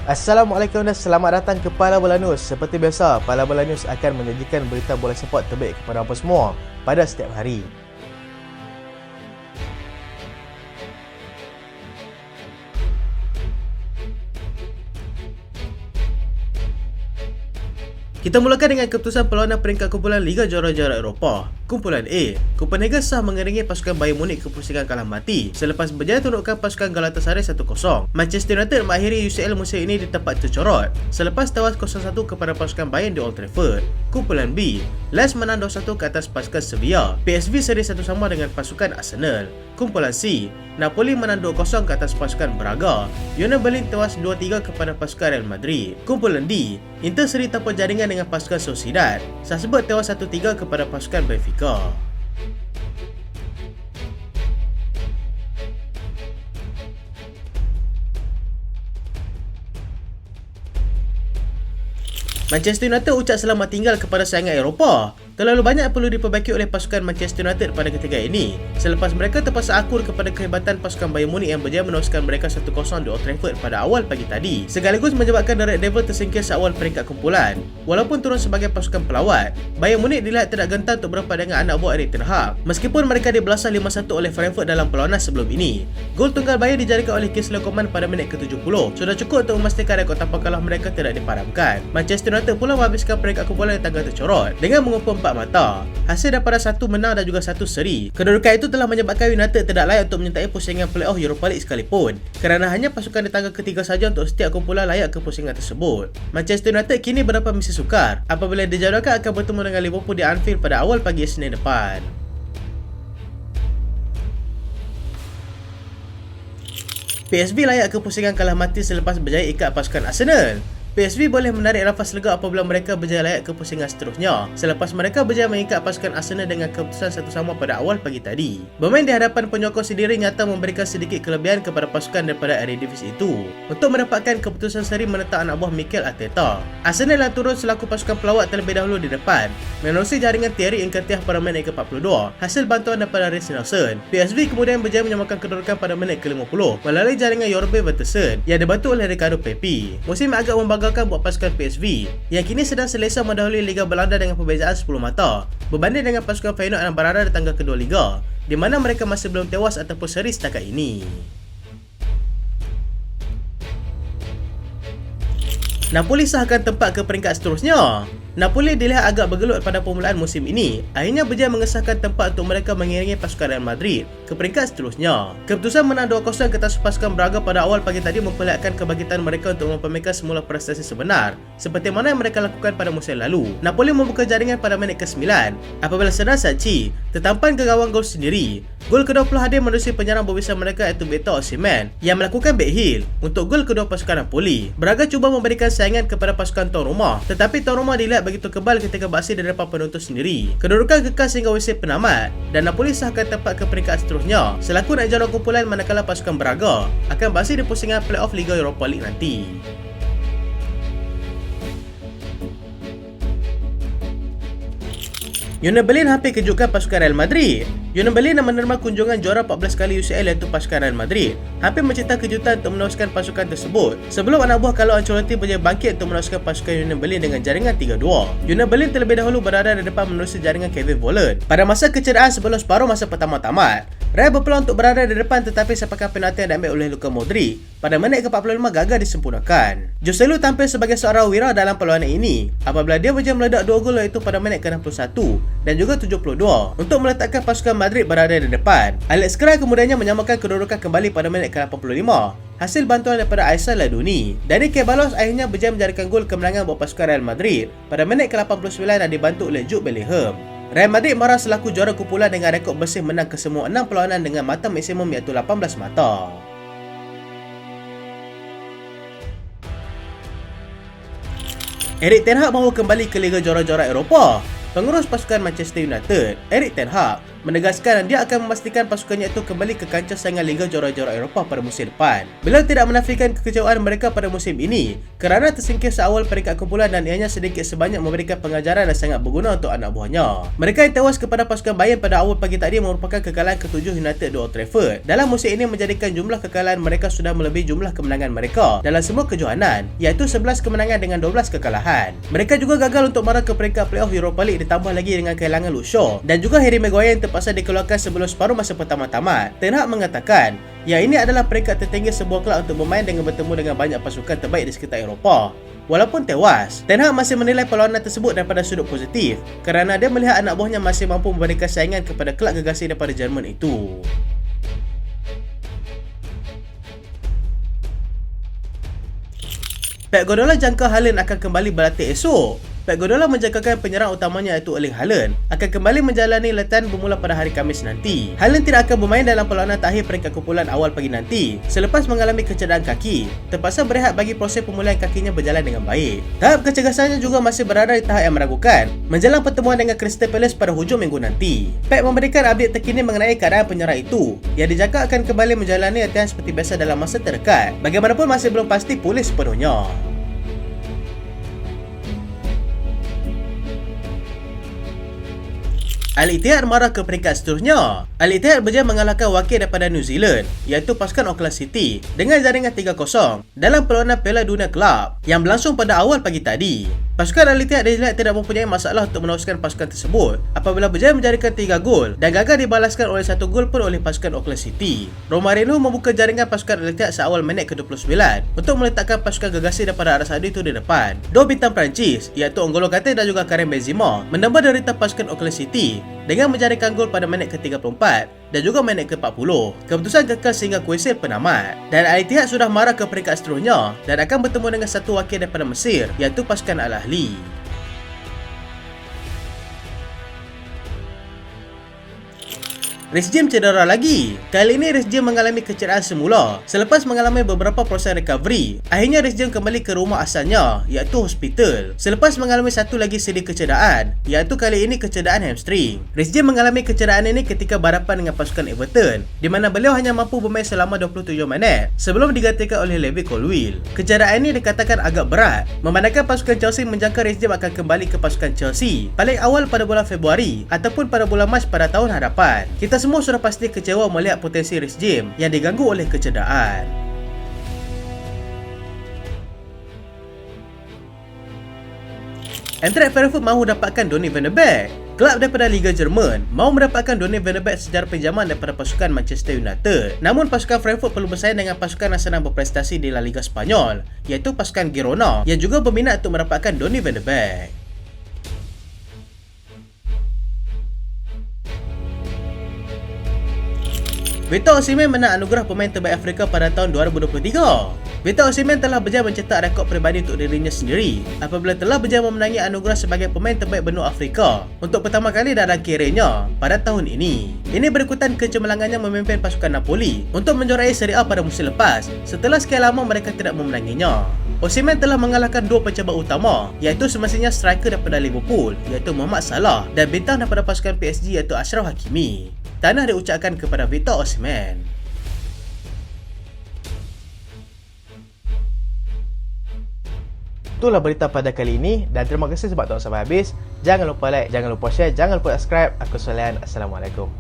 Assalamualaikum dan selamat datang ke Pala Bola News. Seperti biasa, Pala Bola News akan menyajikan berita bola sepak terbaik kepada anda semua pada setiap hari. Kita mulakan dengan keputusan perlawanan peringkat kumpulan Liga Juara-Juara Eropah. Kumpulan A, Copenhagen sah mengiringi pasukan Bayern Munich ke pusingan kalah mati selepas berjaya tundukkan pasukan Galatasaray 1-0. Manchester United mengakhiri UCL musim ini di tempat tercorot selepas tewas 0-1 kepada pasukan Bayern di Old Trafford. Kumpulan B, Lens menang 2-1 ke atas pasukan Sevilla. PSV seri 1-1 dengan pasukan Arsenal. Kumpulan C, Napoli menang 2-0 ke atas pasukan Braga. Union Berlin tewas 2-3 kepada pasukan Real Madrid. Kumpulan D, Inter seri tanpa jaringan dengan pasukan Sociedad. Salzburg tewas 1-3 kepada pasukan Benfica. Manchester United ucap selamat tinggal kepada saingan Eropah. Terlalu banyak perlu diperbaiki oleh pasukan Manchester United pada ketiga ini selepas mereka terpaksa akur kepada kehebatan pasukan Bayern Munich yang berjaya menewaskan mereka 1-0 di Old Trafford pada awal pagi tadi, sekaligus menyebabkan The Red Devils tersingkir seawal peringkat kumpulan. Walaupun turun sebagai pasukan pelawat, Bayern Munich dilihat tidak gentar untuk berempat dengan anak buah Erik ten Hag meskipun mereka dibelasah 5-1 oleh Frankfurt dalam perlawanan sebelum ini. Gol tunggal Bayern dijaringkan oleh Kingsley Coman pada minit ke-70 sudah cukup untuk memastikan rekod tanpa kalah mereka tidak dipadamkan. Manchester United pula menghabiskan peringkat kumpulan di tangga tercorot dengan mengumpul 4 mata, hasil daripada 1 menang dan juga 1 seri. Kedudukan itu telah menyebabkan United tidak layak untuk menyertai pusingan playoff Europa League sekalipun, kerana hanya pasukan di tangga ketiga saja untuk setiap kumpulan layak ke pusingan tersebut. Manchester United kini berdapat misi sukar apabila dijadualkan akan bertemu dengan Liverpool di Anfield pada awal pagi Isnin depan. PSV layak ke pusingan kalah mati selepas berjaya ikat pasukan Arsenal. PSV boleh menarik nafas lega apabila mereka berjaya layak ke pusingan seterusnya selepas mereka berjaya mengikat pasukan Arsenal dengan keputusan 1-1 pada awal pagi tadi. Bermain di hadapan penyokong sendiri nyata memberikan sedikit kelebihan kepada pasukan daripada Eredivisie itu untuk mendapatkan keputusan seri menentang anak buah Mikel Arteta. Arsenal yang turun selaku pasukan pelawat terlebih dahulu di depan menerusi jaringan Thierry Nketiah pada minit ke-42 hasil bantuan daripada Reiss Nelson. PSV kemudian berjaya menyamakan kedudukan pada minit ke-50 melalui jaringan Jorbe Vertonghen yang dibantu oleh Ricardo Pepi. Musim agak membanggakan buat pasukan PSV yang kini sedang selesa mendahului Liga Belanda dengan perbezaan 10 mata berbanding dengan pasukan Feyenoord yang berada di tangga kedua Liga di mana mereka masih belum tewas ataupun seri setakat ini. Napoli sahkan tempat ke peringkat seterusnya. Napoli dilihat agak bergelut pada permulaan musim ini, akhirnya berjaya mengesahkan tempat untuk mereka mengiringi pasukan Real Madrid ke peringkat seterusnya. Keputusan menang 2-0 ke atas pasukan Braga pada awal pagi tadi memperlihatkan kebangkitan mereka untuk memamerkan semula prestasi sebenar seperti mana yang mereka lakukan pada musim lalu. Napoli membuka jaringan pada minit ke-9 apabila Serdar Sachi tertampan ke gawang gol sendiri. Gol kedua pula hadir menerusi penyerang berbisa mereka iaitu Victor Osimhen yang melakukan backheel untuk gol kedua pasukan Napoli. Braga cuba memberikan saingan kepada pasukan tuan rumah, tetapi tuan rumah dilihat begitu kebal ketika beraksi di depan penonton sendiri. Kedudukan kekal sehingga WC penamat dan Napoli sahkan tempat ke peringkat seterusnya selaku naik jadual kumpulan manakala pasukan Braga akan beraksi di pusingan playoff Liga Europa League nanti. Union Berlin hampir kejutkan pasukan Real Madrid. Union Berlin yang menerima kunjungan juara 14 kali UCL iaitu pasukan Real Madrid hampir mencipta kejutan untuk menewaskan pasukan tersebut sebelum anak buah Carlo Ancelotti berjaya bangkit untuk menewaskan pasukan Union Berlin dengan jaringan 3-2. Union Berlin terlebih dahulu berada di depan menerusi jaringan Kevin Volland pada masa kecederaan sebelum separuh masa pertama tamat. Real berpeluang untuk berada di depan tetapi sepakan penalti yang diambil oleh Luka Modric pada minit ke-45 gagal disempurnakan. Joselu tampil sebagai seorang wira dalam perlawanan ini apabila dia berjaya meledak 2 gol iaitu pada minit ke-61 dan juga 72 untuk meletakkan pasukan Madrid berada di depan. Alex Kral kemudiannya menyamakan kedudukan kembali pada minit ke-85 hasil bantuan daripada Aysar Laduni. Dani Ceballos akhirnya berjaya menjaringkan gol kemenangan buat pasukan Real Madrid pada minit ke-89 dan dibantu oleh Jude Bellingham. Real Madrid marah selaku juara kumpulan dengan rekod bersih menang ke semua 6 perlawanan dengan mata maksimum iaitu 18 mata. Erik ten Hag mahu kembali ke Liga Juara-Juara Eropah. Pengurus pasukan Manchester United, Erik ten Hag, menegaskan dia akan memastikan pasukannya itu kembali ke kancah saingan Liga Juara-Juara Eropah pada musim depan. Beliau tidak menafikan kekecewaan mereka pada musim ini kerana tersingkir seawal peringkat kumpulan dan ianya sedikit sebanyak memberikan pengajaran yang sangat berguna untuk anak buahnya. Mereka yang tewas kepada pasukan Bayern pada awal pagi tadi merupakan kekalahan ke-7 United di Old Trafford. Dalam musim ini menjadikan jumlah kekalahan mereka sudah melebihi jumlah kemenangan mereka dalam semua kejohanan, iaitu 11 kemenangan dengan 12 kekalahan. Mereka juga gagal untuk marah ke peringkat playoff Europa League ditambah lagi dengan kehilangan Luke Shaw dan juga Harry Maguire yang terpaksa dikeluarkan sebelum separuh masa pertama tamat. Ten Hag mengatakan, ya ini adalah peringkat tertinggi sebuah kelab untuk bermain dengan bertemu dengan banyak pasukan terbaik di sekitar Eropah. Walaupun tewas, Ten Hag masih menilai perlawanan tersebut daripada sudut positif kerana dia melihat anak buahnya masih mampu memberikan saingan kepada kelab gegasi daripada Jerman itu. Pep Guardiola jangka Haaland akan kembali berlatih esok. Pep Guardiola menjangkakan penyerang utamanya iaitu Erling Haaland akan kembali menjalani latihan bermula pada hari Khamis nanti. Haaland tidak akan bermain dalam perlawanan terakhir peringkat kumpulan awal pagi nanti selepas mengalami kecederaan kaki, terpaksa berehat bagi proses pemulihan kakinya berjalan dengan baik. Tahap kecergasannya juga masih berada di tahap yang meragukan menjelang pertemuan dengan Crystal Palace pada hujung minggu nanti. Pep memberikan update terkini mengenai keadaan penyerang itu yang dijangka akan kembali menjalani latihan seperti biasa dalam masa terdekat. Bagaimanapun masih belum pasti pulih sepenuhnya. Al-Ittihad marah ke peringkat seterusnya. Al-Ittihad berjaya mengalahkan wakil daripada New Zealand iaitu pasukan Auckland City dengan jaringan 3-0 dalam perlawanan Piala Dunia Club yang berlangsung pada awal pagi tadi. Pasukan Al-Ittihad dilihat tidak mempunyai masalah untuk meneruskan pasukan tersebut apabila berjaya menjaringkan 3 gol dan gagal dibalaskan oleh 1 gol pun oleh pasukan Auckland City. Romario membuka jaringan pasukan Al-Ittihad seawal minit ke-29 untuk meletakkan pasukan gegasi daripada Arab Saudi itu di depan. Dua bintang Perancis iaitu N'Golo Kanté dan juga Karim Benzema menambah derita pasukan Auckland City dengan menjaringkan gol pada minit ke-34 dan juga minit ke-40. Keputusan kekal sehingga kuasa penamat dan Al-Ittihad sudah marah ke peringkat seterusnya dan akan bertemu dengan satu wakil daripada Mesir iaitu pasukan Al-Ahli. Reece James cedera lagi. Kali ini Reece James mengalami kecederaan semula selepas mengalami beberapa proses recovery. Akhirnya Reece James kembali ke rumah asalnya iaitu hospital selepas mengalami satu lagi siri kecederaan iaitu kali ini kecederaan hamstring. Reece James mengalami kecederaan ini ketika balapan dengan pasukan Everton di mana beliau hanya mampu bermain selama 27 minit sebelum digantikan oleh Levi Colwill. Kecederaan ini dikatakan agak berat memandangkan pasukan Chelsea menjangka Reece James akan kembali ke pasukan Chelsea paling awal pada bulan Februari ataupun pada bulan Mac pada tahun hadapan. Kita semua sudah pasti kecewa melihat potensi Reece James yang diganggu oleh kecederaan. Eintracht Frankfurt mahu dapatkan Donny van de Beek. Kelab daripada Liga Jerman mahu mendapatkan Donny van de Beek secara pinjaman daripada pasukan Manchester United. Namun pasukan Frankfurt perlu bersaing dengan pasukan yang sedang berprestasi di La Liga Spanyol iaitu pasukan Girona yang juga berminat untuk mendapatkan Donny van de Beek. Victor Osimhen menang anugerah pemain terbaik Afrika pada tahun 2023. Victor Osimhen telah berjaya mencetak rekod peribadi untuk dirinya sendiri apabila telah berjaya memenangi anugerah sebagai pemain terbaik benua Afrika untuk pertama kali dalam kerjanya pada tahun ini. Ini berikutan kecemerlangannya memimpin pasukan Napoli untuk menjuarai Serie A pada musim lepas setelah sekian lama mereka tidak memenanginya. Osimhen telah mengalahkan dua pencabar utama iaitu semestinya striker daripada Liverpool iaitu Mohamed Salah dan bintang daripada pasukan PSG iaitu Achraf Hakimi. Tahniah diucapkan kepada Victor Osimhen. Itulah berita pada kali ini dan terima kasih sebab tonton sampai habis. Jangan lupa like, jangan lupa share, jangan lupa subscribe. Aku Solian. Assalamualaikum.